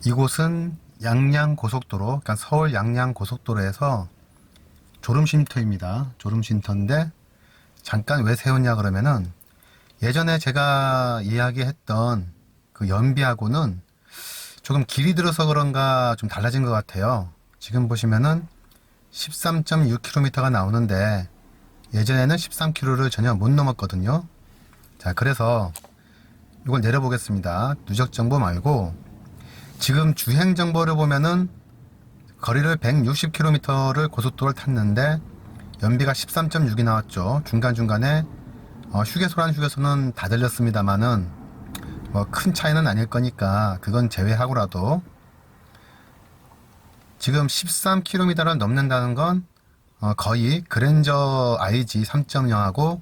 이곳은 양양고속도로, 그러니까 서울 양양고속도로에서 졸음쉼터입니다. 졸음쉼터인데 잠깐 왜 세웠냐 그러면은 예전에 제가 이야기했던 그 연비하고는 조금 길이 들어서 그런가 좀 달라진 것 같아요. 지금 보시면은 13.6km가 나오는데 예전에는 13km를 전혀 못 넘었거든요. 자, 그래서 이걸 내려보겠습니다. 누적 정보 말고 지금 주행 정보를 보면은 거리를 160km를 고속도로를 탔는데 연비가 13.6이 나왔죠. 중간중간에 휴게소란 휴게소는 다 들렸습니다만은 뭐 큰 차이는 아닐 거니까 그건 제외하고라도 지금 13km를 넘는다는 건 거의 그랜저 IG 3.0하고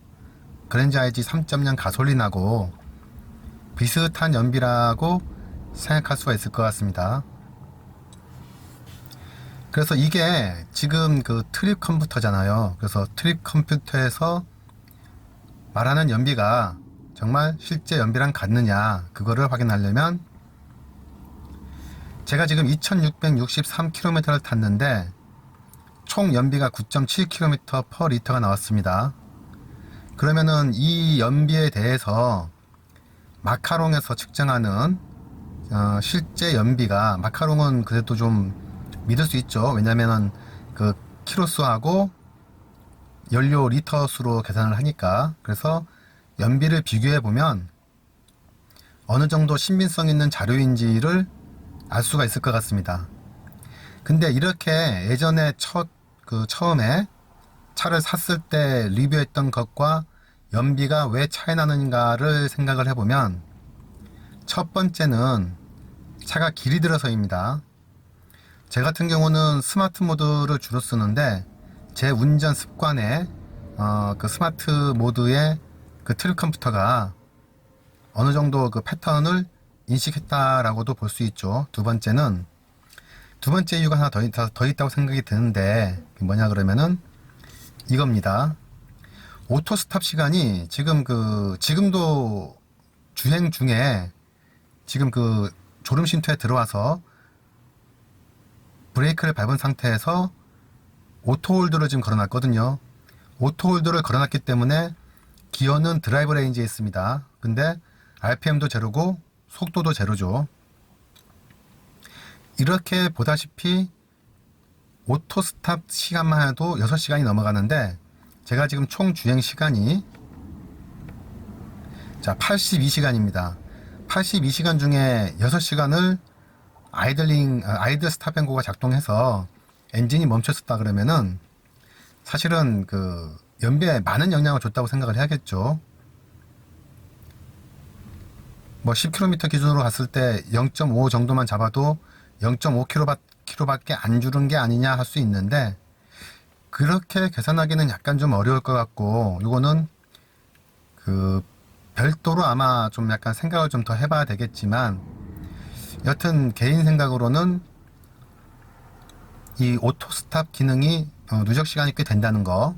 그랜저 IG 3.0 가솔린하고 비슷한 연비라고 생각할 수가 있을 것 같습니다. 그래서 이게 지금 그 트립 컴퓨터잖아요. 그래서 트립 컴퓨터에서 말하는 연비가 정말 실제 연비랑 같느냐 그거를 확인하려면 제가 지금 2663km를 탔는데 총 연비가 9.7km per 리터가 나왔습니다. 그러면은 이 연비에 대해서 마카롱에서 측정하는 실제 연비가, 마카롱은 그래도 좀 믿을 수 있죠. 왜냐면은 그 키로수하고 연료 리터 수로 계산을 하니까. 그래서 연비를 비교해 보면 어느 정도 신빙성 있는 자료인지를 알 수가 있을 것 같습니다. 근데 이렇게 예전에 처음에 차를 샀을 때 리뷰했던 것과 연비가 왜 차이 나는가를 생각을 해보면 첫 번째는 차가 길이 들어서입니다. 제 같은 경우는 스마트 모드를 주로 쓰는데 제 운전 습관에 그 스마트 모드의 그 트립 컴퓨터가 어느 정도 그 패턴을 인식했다라고도 볼 수 있죠. 두 번째 이유가 하나 더 있다고 생각이 드는데 뭐냐 그러면은 이겁니다. 오토 스탑 시간이 지금도 주행 중에 지금 그 졸음 쉼터에 들어와서 브레이크를 밟은 상태에서 오토 홀드를 지금 걸어놨거든요. 오토 홀드를 걸어놨기 때문에 기어는 드라이브 레인지에 있습니다. 근데 RPM도 제로고 속도도 제로죠. 이렇게 보다시피 오토 스탑 시간만 해도 6시간이 넘어가는데 제가 지금 총 주행 시간이 82시간입니다. 82시간 중에 6시간을 아이들 스탑 앤고가 작동해서 엔진이 멈췄었다 그러면은 사실은 그 연비에 많은 영향을 줬다고 생각을 해야겠죠. 뭐 10km 기준으로 갔을 때 0.5 정도만 잡아도 0.5km밖에 안 줄은 게 아니냐 할 수 있는데 그렇게 계산하기는 약간 좀 어려울 것 같고 이거는 그 별도로 아마 좀 약간 생각을 좀 더 해봐야 되겠지만 여튼 개인 생각으로는 이 오토 스탑 기능이 누적 시간이 꽤 된다는 거,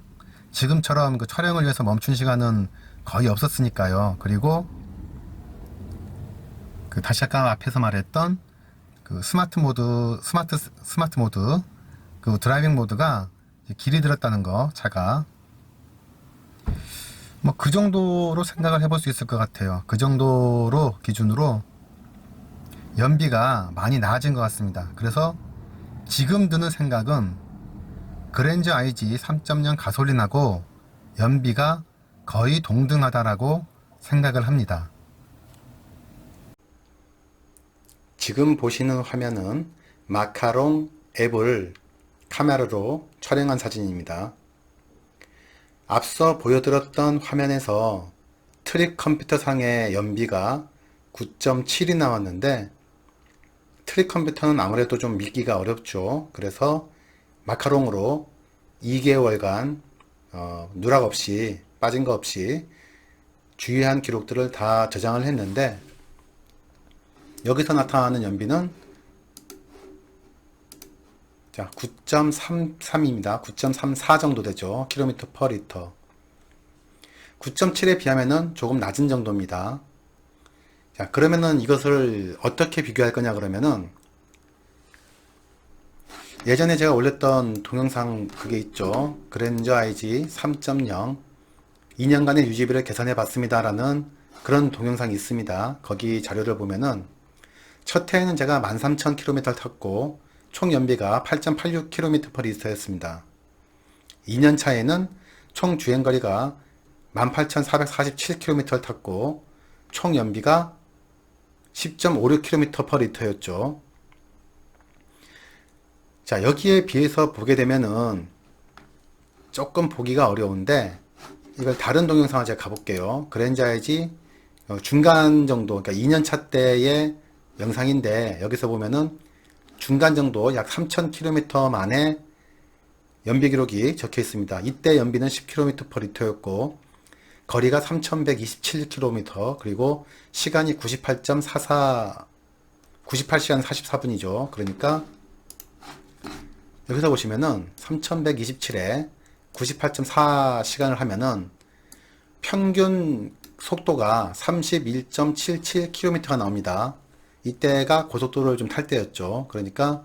지금처럼 그 촬영을 위해서 멈춘 시간은 거의 없었으니까요. 그리고 그 다시 아까 앞에서 말했던 그 스마트 모드 그 드라이빙 모드가 길이 들었다는 거, 차가 뭐 그 정도로 생각을 해볼 수 있을 것 같아요. 그 정도로 기준으로 연비가 많이 나아진 것 같습니다. 그래서 지금 드는 생각은 그랜저 IG 3.0 가솔린하고 연비가 거의 동등하다라고 생각을 합니다. 지금 보시는 화면은 마카롱 앱을 카메라로 촬영한 사진입니다. 앞서 보여드렸던 화면에서 트립 컴퓨터 상의 연비가 9.7이 나왔는데 트립 컴퓨터는 아무래도 좀 믿기가 어렵죠. 그래서 마카롱으로 2개월간 누락 없이, 빠진 거 없이 주의한 기록들을 다 저장을 했는데 여기서 나타나는 연비는 9.33입니다. 9.34 정도 되죠. 킬로미터 퍼 리터. 9.7에 비하면은 조금 낮은 정도입니다. 자, 그러면은 이것을 어떻게 비교할 거냐 그러면은 예전에 제가 올렸던 동영상 그게 있죠. 그랜저 IG 3.0 2년간의 유지비를 계산해 봤습니다 라는 그런 동영상이 있습니다. 거기 자료를 보면은 첫 해에는 제가 13,000km 탔고 총 연비가 8.86km/L였습니다. 2년 차에는 총 주행거리가 18,447km를 탔고 총 연비가 10.56km/L였죠. 자, 여기에 비해서 보게 되면은 조금 보기가 어려운데 이걸 다른 동영상을 제가 가볼게요. 그랜저 IG 중간 정도, 그러니까 2년 차 때의 영상인데 여기서 보면은 중간 정도 약 3,000km 만에 연비 기록이 적혀 있습니다. 이때 연비는 10km/L였고 거리가 3,127km 그리고 시간이 98시간 44분이죠. 그러니까 여기서 보시면은 3127에 98.4시간을 하면은 평균 속도가 31.77km가 나옵니다. 이때가 고속도로를 좀 탈 때였죠. 그러니까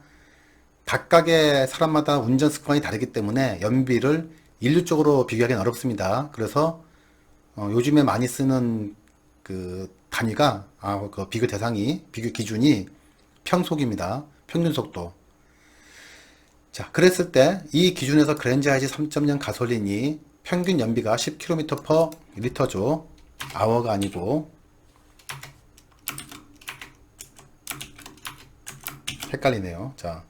각각의 사람마다 운전 습관이 다르기 때문에 연비를 일률적으로 비교하기는 어렵습니다. 그래서 요즘에 많이 쓰는 그 단위가 그 비교 대상이 비교 기준이 평속입니다. 평균 속도. 자, 그랬을 때 이 기준에서 그랜저 IG 3.0 가솔린이 평균 연비가 10km/L죠. 아워가 아니고 헷갈리네요. 자,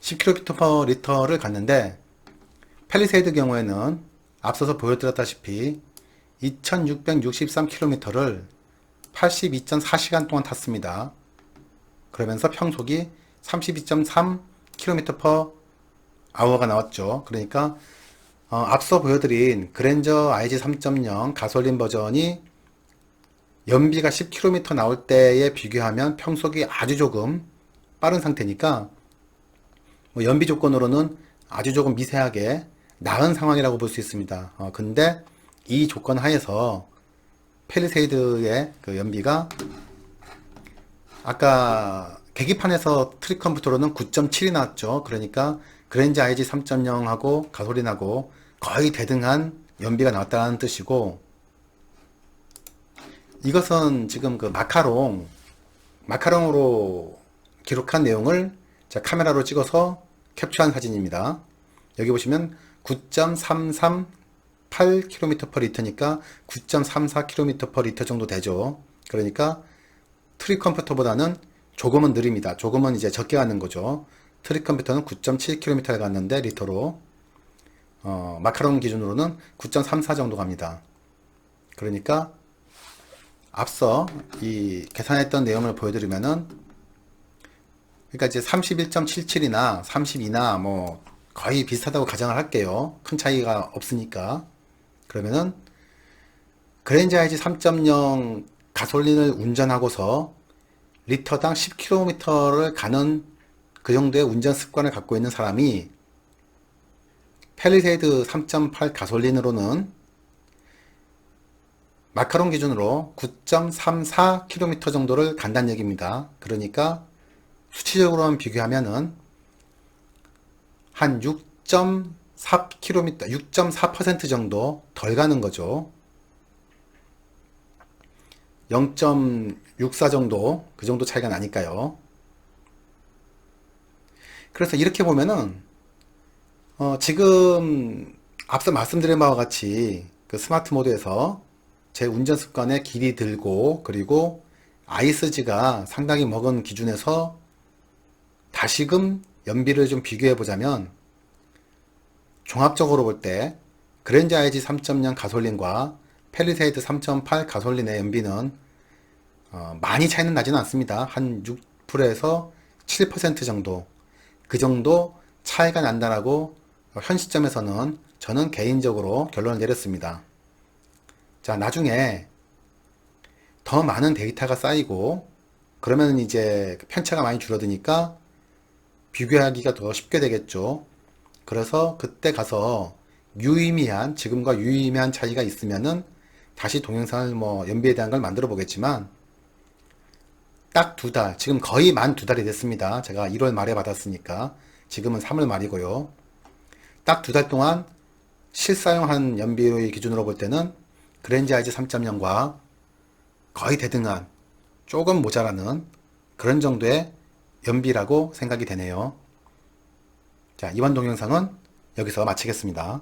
10km/L를 갔는데 팰리세이드 경우에는 앞서서 보여드렸다시피 2663km를 82.4시간 동안 탔습니다. 그러면서 평속이 32.3km/H가 나왔죠. 그러니까 앞서 보여드린 그랜저 IG 3.0 가솔린 버전이 연비가 10km 나올 때에 비교하면 평속이 아주 조금 빠른 상태니까 뭐 연비 조건으로는 아주 조금 미세하게 나은 상황이라고 볼 수 있습니다. 근데 이 조건 하에서 팰리세이드의 그 연비가 아까 계기판에서 트릭 컴퓨터로는 9.7이 나왔죠. 그러니까 그랜저 IG 3.0하고 가솔린하고 거의 대등한 연비가 나왔다는 뜻이고, 이것은 지금 그 마카롱으로 기록한 내용을 제가 카메라로 찍어서 캡처한 사진입니다. 여기 보시면 9.338km/L니까 9.34km/L 정도 되죠. 그러니까 트릭 컴퓨터보다는 조금은 느립니다. 조금은 이제 적게 가는 거죠. 트릭 컴퓨터는 9.7km를 갔는데 리터로 마카롱 기준으로는 9.34 정도 갑니다. 그러니까 앞서 이 계산했던 내용을 보여드리면은, 그러니까 이제 31.77이나 32나 뭐 거의 비슷하다고 가정을 할게요. 큰 차이가 없으니까. 그러면은 그랜저 IG 3.0 가솔린을 운전하고서 리터당 10km를 가는 그 정도의 운전 습관을 갖고 있는 사람이 팰리세이드 3.8 가솔린으로는 마카롱 기준으로 9.34km 정도를 간다는 얘기입니다. 그러니까 수치적으로만 비교하면은 한 6.4km, 6.4% 정도 덜 가는 거죠. 0.64 정도, 그 정도 차이가 나니까요. 그래서 이렇게 보면은 지금 앞서 말씀드린 바와 같이 그 스마트 모드에서 제 운전 습관에 길이 들고 그리고 아이스지가 상당히 먹은 기준에서 다시금 연비를 좀 비교해 보자면, 종합적으로 볼 때 그랜저 IG 3.0 가솔린과 팰리세이드 3.8 가솔린의 연비는 많이 차이는 나지는 않습니다. 한 6%에서 7% 정도, 그 정도 차이가 난다라고 현 시점에서는 저는 개인적으로 결론을 내렸습니다. 자, 나중에 더 많은 데이터가 쌓이고 그러면 이제 편차가 많이 줄어드니까 비교하기가 더 쉽게 되겠죠. 그래서 그때 가서 지금과 유의미한 차이가 있으면은 다시 동영상을 뭐 연비에 대한 걸 만들어 보겠지만, 딱 2달, 지금 거의 만 2달이 됐습니다. 제가 1월 말에 받았으니까 지금은 3월 말이고요. 딱 2달 동안 실사용한 연비의 기준으로 볼 때는 그랜저 IZ 3.0과 거의 대등한, 조금 모자라는 그런 정도의 연비라고 생각이 되네요. 자, 이번 동영상은 여기서 마치겠습니다.